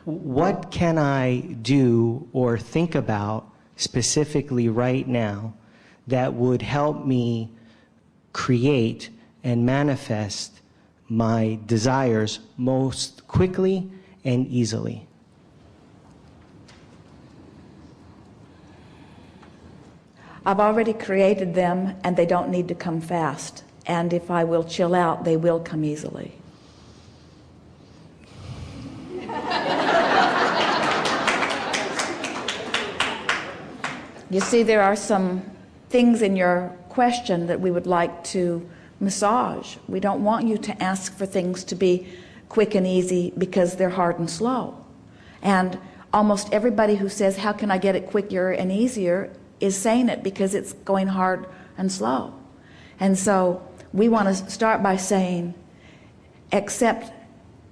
what can I do or think about specifically right now that would help me create and manifest my desires most quickly and easily? I've already created them, and they don't need to come fast. And if I will chill out, they will come easily. You see, there are some things in your question that we would like to massage. We don't want you to ask for things to be quick and easy because they're hard and slow. And almost everybody who says, how can I get it quicker and easier, is saying it because it's going hard and slow. And so we want to start by saying, accept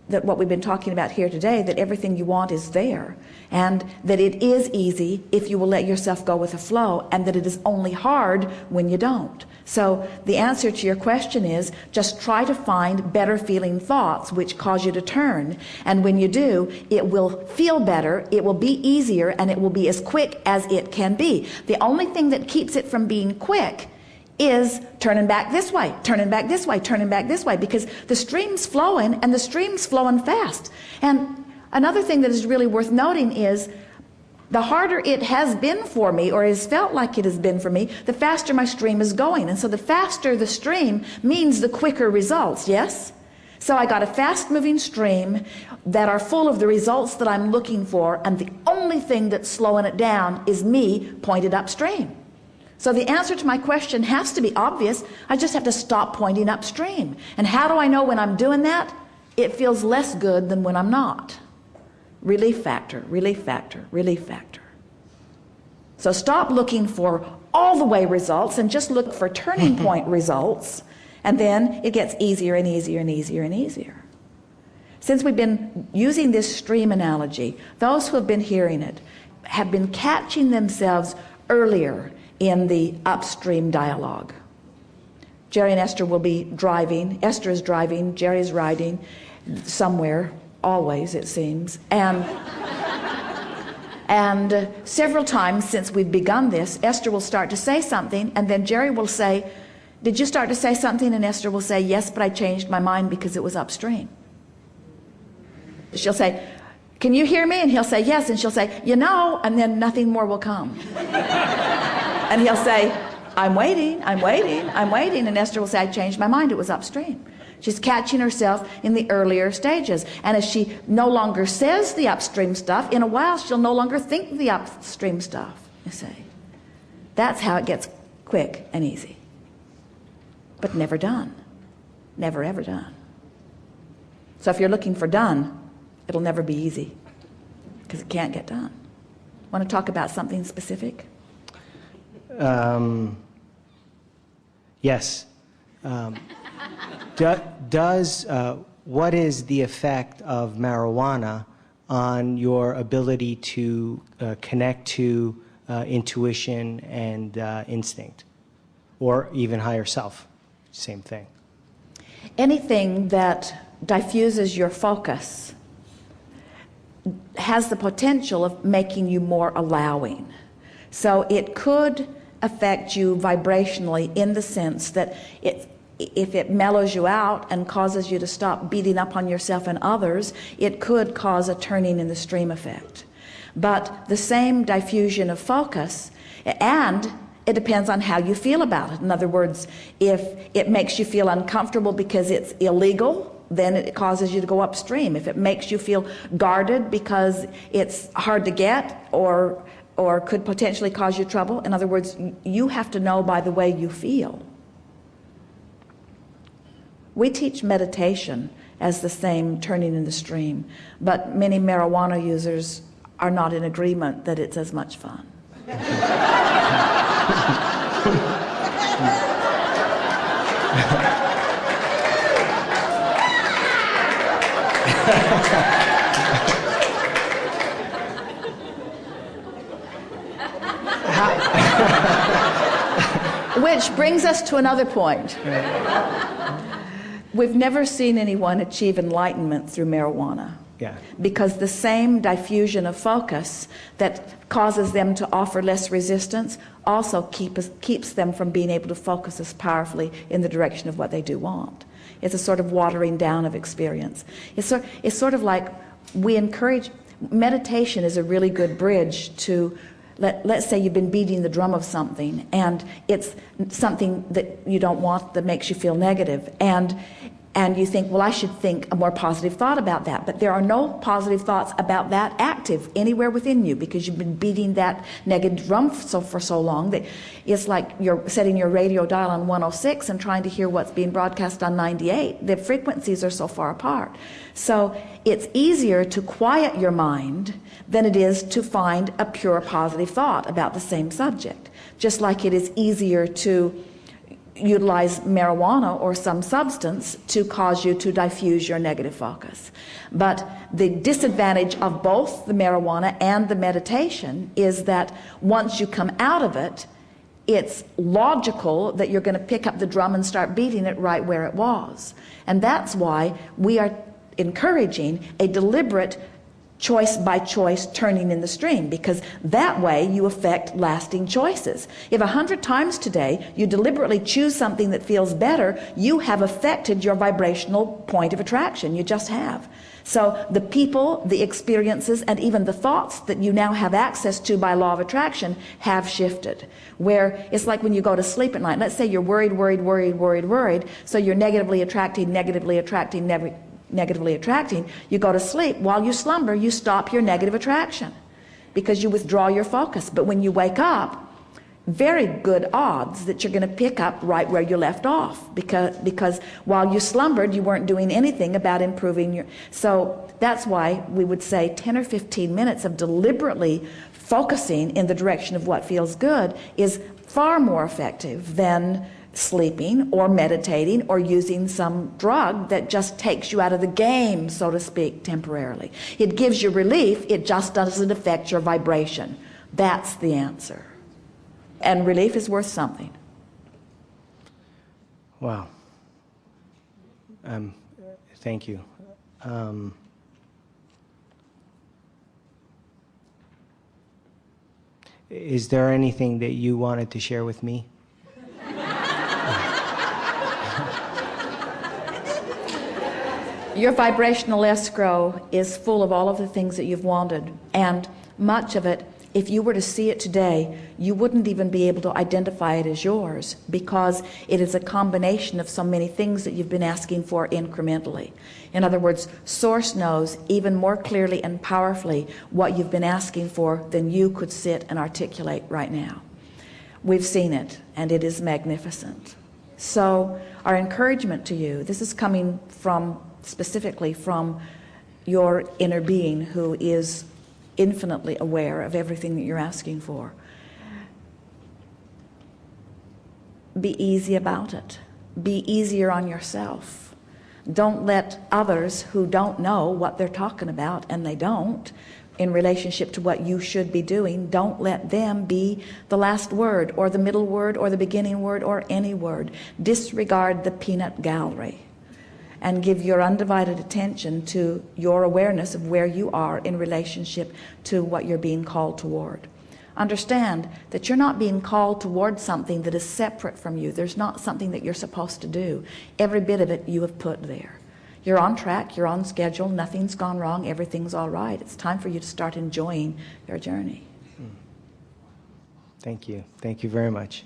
that what we've been talking about here today, that everything you want is there, and that it is easy if you will let yourself go with the flow, and that it is only hard when you don't. So the answer to your question is just try to find better feeling thoughts which cause you to turn, and when you do, it will feel better, it will be easier, and it will be as quick as it can be. The only thing that keeps it from being quick is turning back this way, turning back this way, turning back this way, because the stream's flowing, and the stream's flowing fast. And another thing that is really worth noting is the harder it has been for me, or has felt like it has been for me, the faster my stream is going. And so the faster the stream means the quicker results, yes? So I got a fast-moving stream that are full of the results that I'm looking for, and the only thing that's slowing it down is me pointed upstream. So the answer to my question has to be obvious. I just have to stop pointing upstream. And how do I know when I'm doing that? It feels less good than when I'm not. Relief factor, relief factor, relief factor. So stop looking for all the way results and just look for turning point results, and then it gets easier and easier and easier and easier. Since we've been using this stream analogy, those who have been hearing it have been catching themselves earlier in the upstream dialogue. Jerry and Esther will be driving. Esther is driving, Jerry is riding somewhere, always it seems. And several times since we've begun this, Esther will start to say something, and then Jerry will say, did you start to say something? And Esther will say, yes, but I changed my mind because it was upstream. She'll say, can you hear me? And he'll say, yes. And she'll say, you know, and then nothing more will come. And he'll say, I'm waiting, I'm waiting, I'm waiting. And Esther will say, I changed my mind, it was upstream. She's catching herself in the earlier stages. And as she no longer says the upstream stuff, in a while she'll no longer think the upstream stuff, you see. That's how it gets quick and easy. But never done. Never, ever done. So if you're looking for done, it'll never be easy, because it can't get done. Want to talk about something specific? Yes. What is the effect of marijuana on your ability to connect to intuition and instinct, or even higher self? Same thing. Anything that diffuses your focus has the potential of making you more allowing. So it could affect you vibrationally in the sense that if it mellows you out and causes you to stop beating up on yourself and others, it could cause a turning in the stream effect. But the same diffusion of focus, and it depends on how you feel about it. In other words, if it makes you feel uncomfortable because it's illegal, then it causes you to go upstream. If it makes you feel guarded because it's hard to get or could potentially cause you trouble, in other words, you have to know by the way you feel. We teach meditation as the same turning in the stream, but many marijuana users are not in agreement that it's as much fun. Which brings us to another point. We've never seen anyone achieve enlightenment through marijuana. Yeah. Because the same diffusion of focus that causes them to offer less resistance also keeps them from being able to focus as powerfully in the direction of what they do want. It's a sort of watering down of experience. It's sort of like we encourage, meditation is a really good bridge to, let's say you've been beating the drum of something and it's something that you don't want that makes you feel negative, and you think, well, I should think a more positive thought about that. But there are no positive thoughts about that active anywhere within you because you've been beating that negative drum for so long that it's like you're setting your radio dial on 106 and trying to hear what's being broadcast on 98. The frequencies are so far apart. So it's easier to quiet your mind than it is to find a pure positive thought about the same subject. Just like it is easier to utilize marijuana or some substance to cause you to diffuse your negative focus. But the disadvantage of both the marijuana and the meditation is that once you come out of it, it's logical that you're going to pick up the drum and start beating it right where it was. And that's why we are encouraging a deliberate choice by choice turning in the stream, because that way you affect lasting choices. If 100 times today you deliberately choose something that feels better, you have affected your vibrational point of attraction. You just have. So the people, the experiences, and even the thoughts that you now have access to by law of attraction have shifted. Where it's like when you go to sleep at night, let's say you're worried, so you're negatively attracting, you go to sleep. While you slumber, you stop your negative attraction because you withdraw your focus. But when you wake up, very good odds that you're going to pick up right where you left off, because while you slumbered, you weren't doing anything about improving your... So that's why we would say 10 or 15 minutes of deliberately focusing in the direction of what feels good is far more effective than sleeping or meditating or using some drug that just takes you out of the game, so to speak, temporarily. It gives you relief, it just doesn't affect your vibration. That's the answer. And relief is worth something. Wow. Thank you. Is there anything that you wanted to share with me? Your vibrational escrow is full of all of the things that you've wanted, and much of it, if you were to see it today, you wouldn't even be able to identify it as yours, because it is a combination of so many things that you've been asking for incrementally. In other words, Source knows even more clearly and powerfully what you've been asking for than you could sit and articulate right now. We've seen it, and it is magnificent. So our encouragement to you, this is coming from specifically from your inner being, who is infinitely aware of everything that you're asking for. Be easy about it. Be easier on yourself. Don't let others who don't know what they're talking about, and they don't, in relationship to what you should be doing, don't let them be the last word or the middle word or the beginning word or any word. Disregard the peanut gallery and give your undivided attention to your awareness of where you are in relationship to what you're being called toward. Understand that you're not being called toward something that is separate from you. There's not something that you're supposed to do. Every bit of it you have put there. You're on track, you're on schedule, nothing's gone wrong, everything's all right. It's time for you to start enjoying your journey. Thank you. Thank you very much.